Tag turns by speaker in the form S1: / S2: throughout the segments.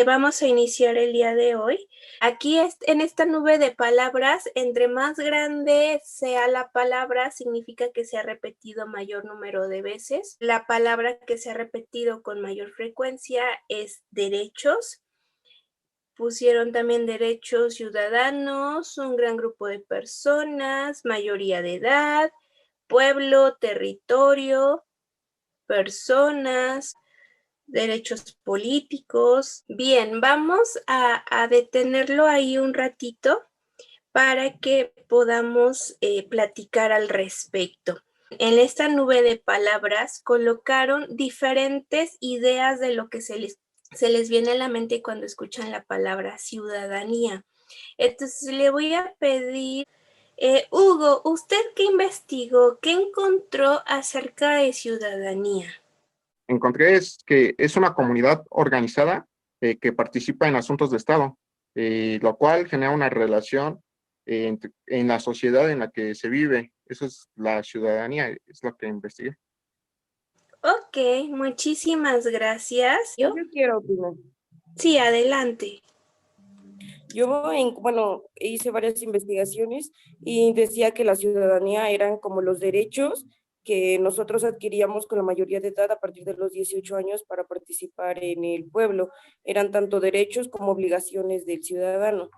S1: Vamos a iniciar el día de hoy. Aquí en esta nube de palabras, entre más grande sea la palabra, significa que se ha repetido mayor número de veces. La palabra que se ha repetido con mayor frecuencia es derechos. Pusieron también derechos ciudadanos, un gran grupo de personas, mayoría de edad, pueblo, territorio, personas, derechos políticos. Bien, vamos a detenerlo ahí un ratito para que podamos platicar al respecto. En esta nube de palabras colocaron diferentes ideas de lo que se les viene a la mente cuando escuchan la palabra ciudadanía. Entonces le voy a pedir, Hugo, ¿usted qué investigó? ¿Qué encontró acerca de ciudadanía?
S2: Encontré es que es una comunidad organizada que participa en asuntos de Estado, lo cual genera una relación en la sociedad en la que se vive. Eso es la ciudadanía, es lo que investigué.
S1: Ok, muchísimas gracias.
S3: Yo quiero opinar.
S1: Sí, adelante.
S3: Bueno, hice varias investigaciones y decía que la ciudadanía eran como los derechos que nosotros adquiríamos con la mayoría de edad a partir de los 18 años para participar en el pueblo. Eran tanto derechos como obligaciones del ciudadano.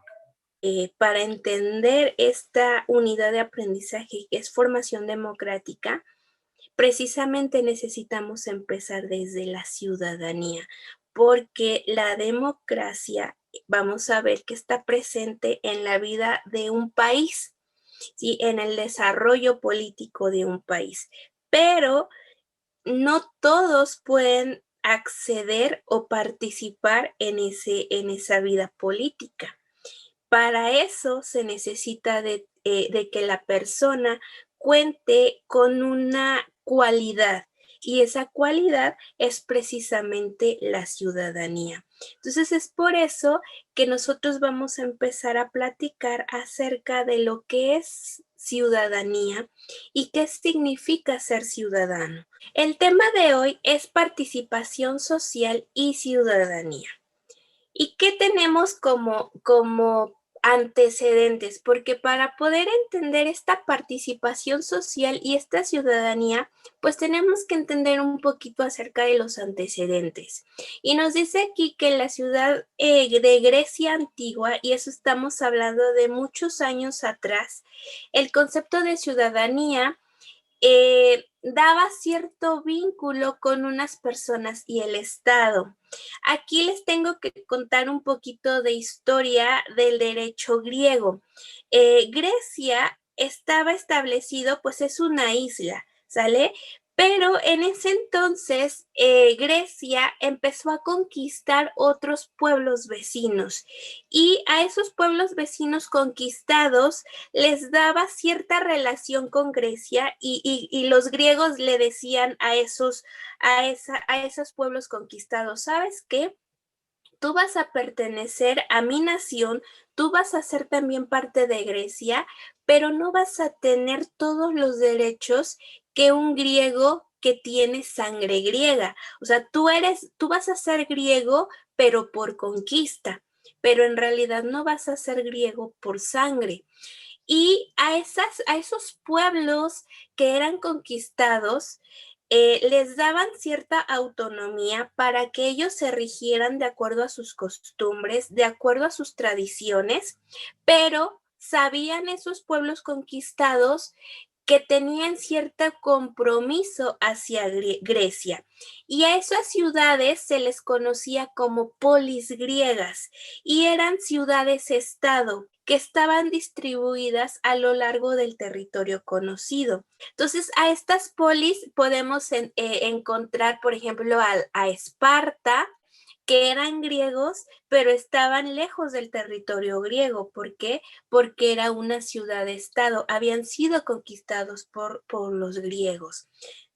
S1: Para entender esta unidad de aprendizaje que es formación democrática, precisamente necesitamos empezar desde la ciudadanía, porque la democracia, vamos a ver que está presente en la vida de un país, ¿sí? En el desarrollo político de un país, pero no todos pueden acceder o participar en esa vida política. Para eso se necesita de que la persona cuente con una cualidad, y esa cualidad es precisamente la ciudadanía. Entonces es por eso que nosotros vamos a empezar a platicar acerca de lo que es ciudadanía y qué significa ser ciudadano. El tema de hoy es participación social y ciudadanía. ¿Y qué tenemos como antecedentes? Porque para poder entender esta participación social y esta ciudadanía, pues tenemos que entender un poquito acerca de los antecedentes. Y nos dice aquí que en la ciudad de Grecia antigua, y eso estamos hablando de muchos años atrás, el concepto de ciudadanía daba cierto vínculo con unas personas y el Estado. Aquí les tengo que contar un poquito de historia del derecho griego. Grecia estaba establecido, pues es una isla, ¿sale? Pero en ese entonces Grecia empezó a conquistar otros pueblos vecinos, y a esos pueblos vecinos conquistados les daba cierta relación con Grecia, y los griegos le decían a esos pueblos conquistados, ¿sabes qué? Tú vas a pertenecer a mi nación, tú vas a ser también parte de Grecia, pero no vas a tener todos los derechos que un griego que tiene sangre griega. O sea, tú vas a ser griego, pero por conquista, pero en realidad no vas a ser griego por sangre. Y a esos pueblos que eran conquistados, les daban cierta autonomía para que ellos se rigieran de acuerdo a sus costumbres, de acuerdo a sus tradiciones, pero sabían esos pueblos conquistados que tenían cierto compromiso hacia Grecia, y a esas ciudades se les conocía como polis griegas, y eran ciudades-estado que estaban distribuidas a lo largo del territorio conocido. Entonces, a estas polis podemos encontrar, por ejemplo, a Esparta, que eran griegos, pero estaban lejos del territorio griego. ¿Por qué? Porque era una ciudad-estado, habían sido conquistados por los griegos,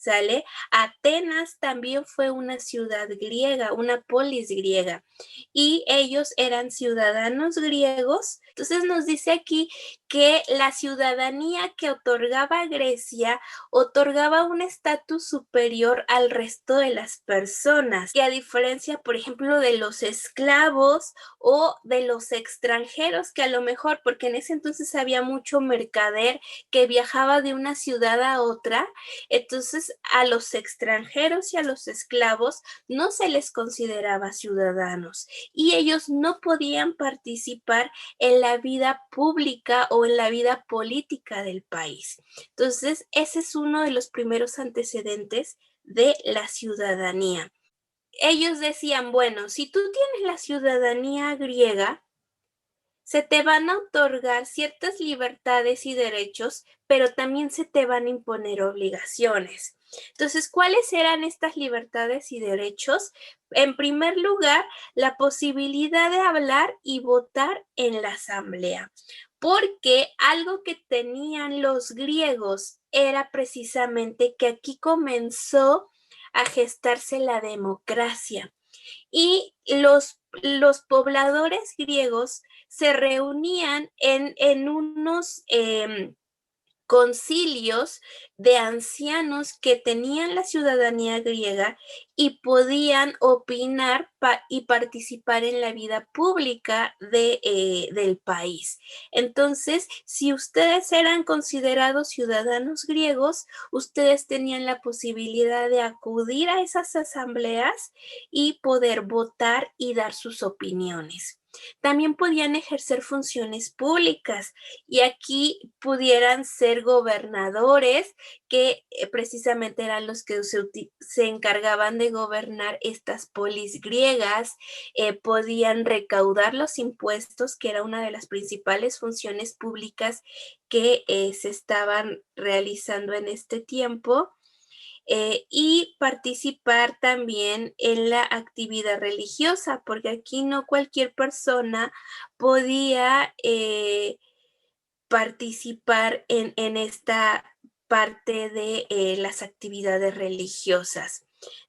S1: ¿sale? Atenas también fue una ciudad griega, una polis griega, y ellos eran ciudadanos griegos. Entonces nos dice aquí que la ciudadanía que otorgaba Grecia otorgaba un estatus superior al resto de las personas, que a diferencia, por ejemplo, de los esclavos o de los extranjeros, que a lo mejor, porque en ese entonces había mucho mercader que viajaba de una ciudad a otra, entonces a los extranjeros y a los esclavos no se les consideraba ciudadanos y ellos no podían participar en la vida pública o en la vida política del país. Entonces, ese es uno de los primeros antecedentes de la ciudadanía. Ellos decían, bueno, si tú tienes la ciudadanía griega, se te van a otorgar ciertas libertades y derechos, pero también se te van a imponer obligaciones. Entonces, ¿cuáles eran estas libertades y derechos? En primer lugar, la posibilidad de hablar y votar en la asamblea, porque algo que tenían los griegos era precisamente que aquí comenzó a gestarse la democracia y los pobladores griegos se reunían en unos concilios de ancianos que tenían la ciudadanía griega y podían opinar y participar en la vida pública del país. Entonces, si ustedes eran considerados ciudadanos griegos, ustedes tenían la posibilidad de acudir a esas asambleas y poder votar y dar sus opiniones. También podían ejercer funciones públicas y aquí pudieran ser gobernadores que precisamente eran los que se encargaban de gobernar estas polis griegas, podían recaudar los impuestos, que era una de las principales funciones públicas que se estaban realizando en este tiempo. Y participar también en la actividad religiosa, porque aquí no cualquier persona podía participar en esta parte de las actividades religiosas.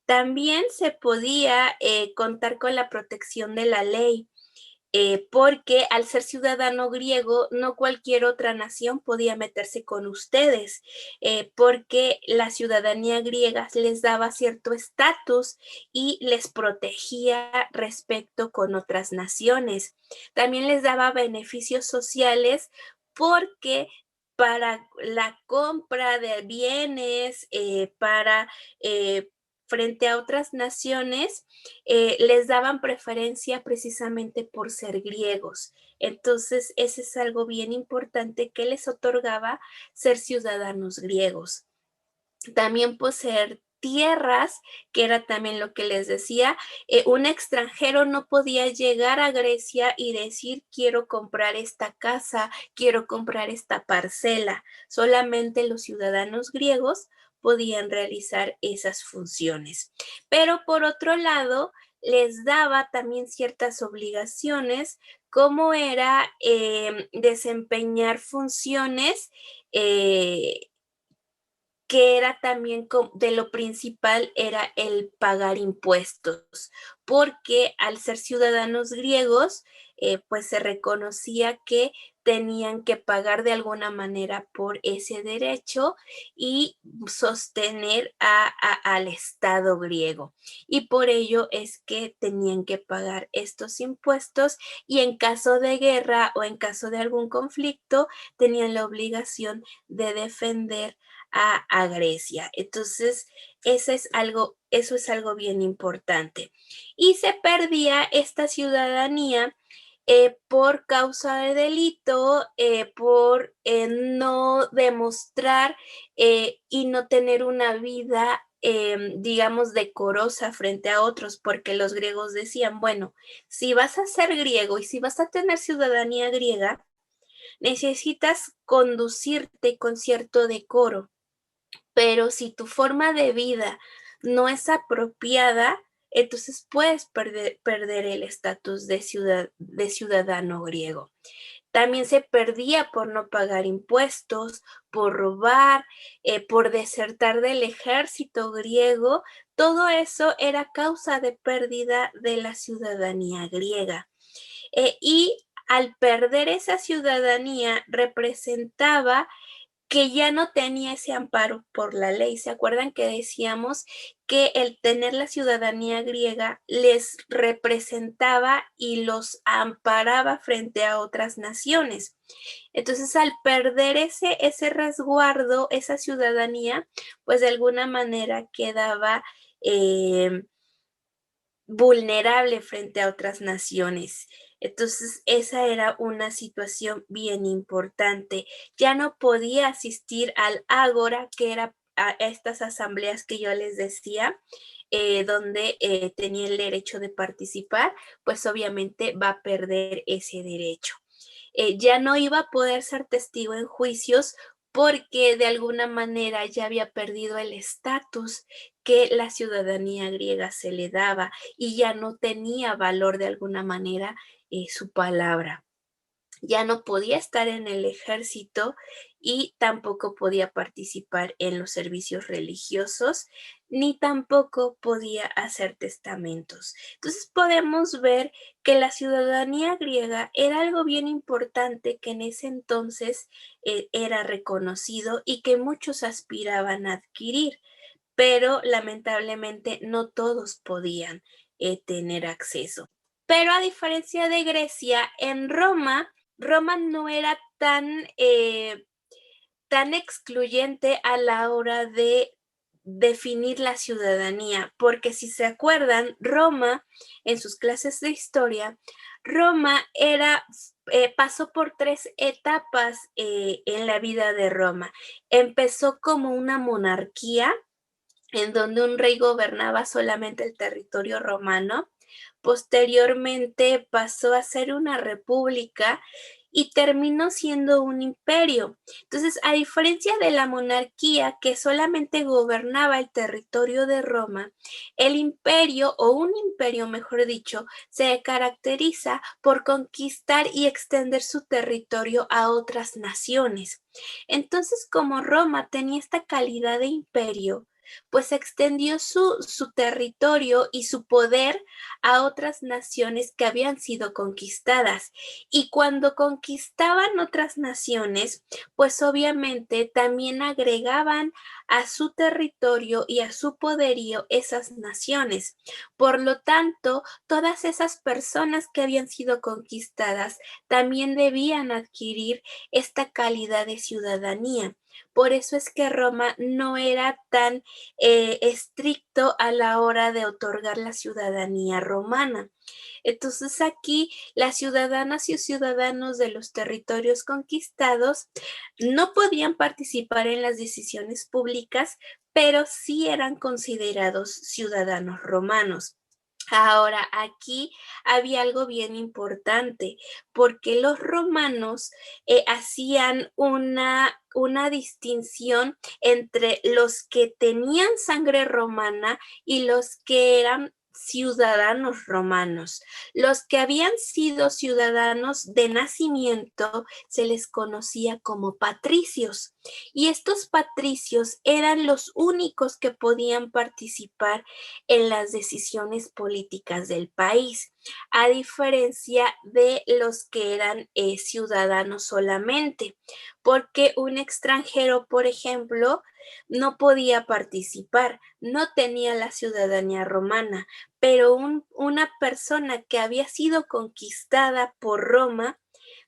S1: También se podía contar con la protección de la ley. Porque al ser ciudadano griego, no cualquier otra nación podía meterse con ustedes, porque la ciudadanía griega les daba cierto estatus y les protegía respecto con otras naciones. También les daba beneficios sociales porque para la compra de bienes, para frente a otras naciones, les daban preferencia precisamente por ser griegos. Entonces, ese es algo bien importante que les otorgaba ser ciudadanos griegos. También poseer tierras, que era también lo que les decía, un extranjero no podía llegar a Grecia y decir quiero comprar esta casa, quiero comprar esta parcela. Solamente los ciudadanos griegos podían realizar esas funciones. Pero por otro lado, les daba también ciertas obligaciones, como era desempeñar funciones que era también de lo principal era el pagar impuestos, porque al ser ciudadanos griegos, pues se reconocía que tenían que pagar de alguna manera por ese derecho y sostener al Estado griego. Y por ello es que tenían que pagar estos impuestos y en caso de guerra o en caso de algún conflicto, tenían la obligación de defender a Grecia. Entonces, eso es algo bien importante. Y se perdía esta ciudadanía por causa de delito, por no demostrar y no tener una vida, digamos, decorosa frente a otros, porque los griegos decían, bueno, si vas a ser griego y si vas a tener ciudadanía griega, necesitas conducirte con cierto decoro. Pero si tu forma de vida no es apropiada, entonces puedes perder el estatus de ciudadano griego. También se perdía por no pagar impuestos, por robar, por desertar del ejército griego. Todo eso era causa de pérdida de la ciudadanía griega. Y al perder esa ciudadanía representaba que ya no tenía ese amparo por la ley. ¿Se acuerdan que decíamos que el tener la ciudadanía griega les representaba y los amparaba frente a otras naciones? Entonces, al perder ese resguardo, esa ciudadanía, pues de alguna manera quedaba vulnerable frente a otras naciones. Entonces, esa era una situación bien importante. Ya no podía asistir al ágora, que era a estas asambleas que yo les decía, donde tenía el derecho de participar, pues obviamente va a perder ese derecho. Ya no iba a poder ser testigo en juicios porque de alguna manera ya había perdido el estatus que la ciudadanía griega se le daba y ya no tenía valor de alguna manera su palabra. Ya no podía estar en el ejército y tampoco podía participar en los servicios religiosos, ni tampoco podía hacer testamentos. Entonces podemos ver que la ciudadanía griega era algo bien importante que en ese entonces era reconocido y que muchos aspiraban a adquirir, pero lamentablemente no todos podían tener acceso. Pero a diferencia de Grecia, en Roma no era tan excluyente a la hora de definir la ciudadanía, porque si se acuerdan, Roma, en sus clases de historia, Roma pasó por 3 etapas en la vida de Roma. Empezó como una monarquía, en donde un rey gobernaba solamente el territorio romano. Posteriormente pasó a ser una república y terminó siendo un imperio. Entonces, a diferencia de la monarquía que solamente gobernaba el territorio de Roma, el imperio, o un imperio mejor dicho, se caracteriza por conquistar y extender su territorio a otras naciones. Entonces, como Roma tenía esta calidad de imperio, pues extendió su territorio y su poder a otras naciones que habían sido conquistadas. Y cuando conquistaban otras naciones, pues obviamente también agregaban a su territorio y a su poderío esas naciones. Por lo tanto, todas esas personas que habían sido conquistadas también debían adquirir esta calidad de ciudadanía. Por eso es que Roma no era tan estricto a la hora de otorgar la ciudadanía romana. Entonces aquí las ciudadanas y ciudadanos de los territorios conquistados no podían participar en las decisiones públicas, pero sí eran considerados ciudadanos romanos. Ahora, aquí había algo bien importante, porque los romanos hacían una distinción entre los que tenían sangre romana y los que eran ciudadanos romanos. Los que habían sido ciudadanos de nacimiento se les conocía como patricios, y estos patricios eran los únicos que podían participar en las decisiones políticas del país, a diferencia de los que eran ciudadanos solamente, porque un extranjero, por ejemplo, no podía participar, no tenía la ciudadanía romana, pero una persona que había sido conquistada por Roma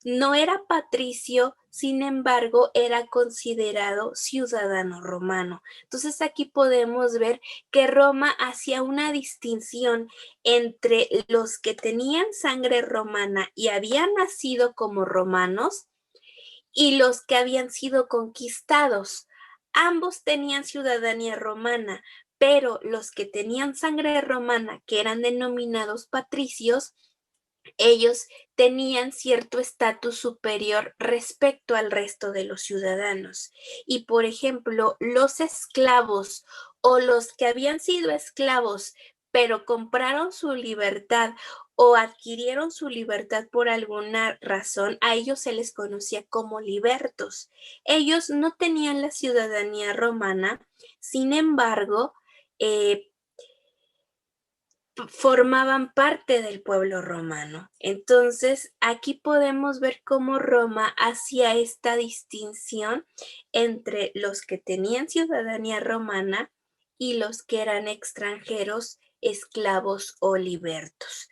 S1: no era patricio, sin embargo, era considerado ciudadano romano. Entonces aquí podemos ver que Roma hacía una distinción entre los que tenían sangre romana y habían nacido como romanos y los que habían sido conquistados. Ambos tenían ciudadanía romana, pero los que tenían sangre romana, que eran denominados patricios, ellos tenían cierto estatus superior respecto al resto de los ciudadanos. Y, por ejemplo, los esclavos o los que habían sido esclavos, pero compraron su libertad, o adquirieron su libertad por alguna razón, a ellos se les conocía como libertos. Ellos no tenían la ciudadanía romana, sin embargo, formaban parte del pueblo romano. Entonces, aquí podemos ver cómo Roma hacía esta distinción entre los que tenían ciudadanía romana y los que eran extranjeros, esclavos o libertos.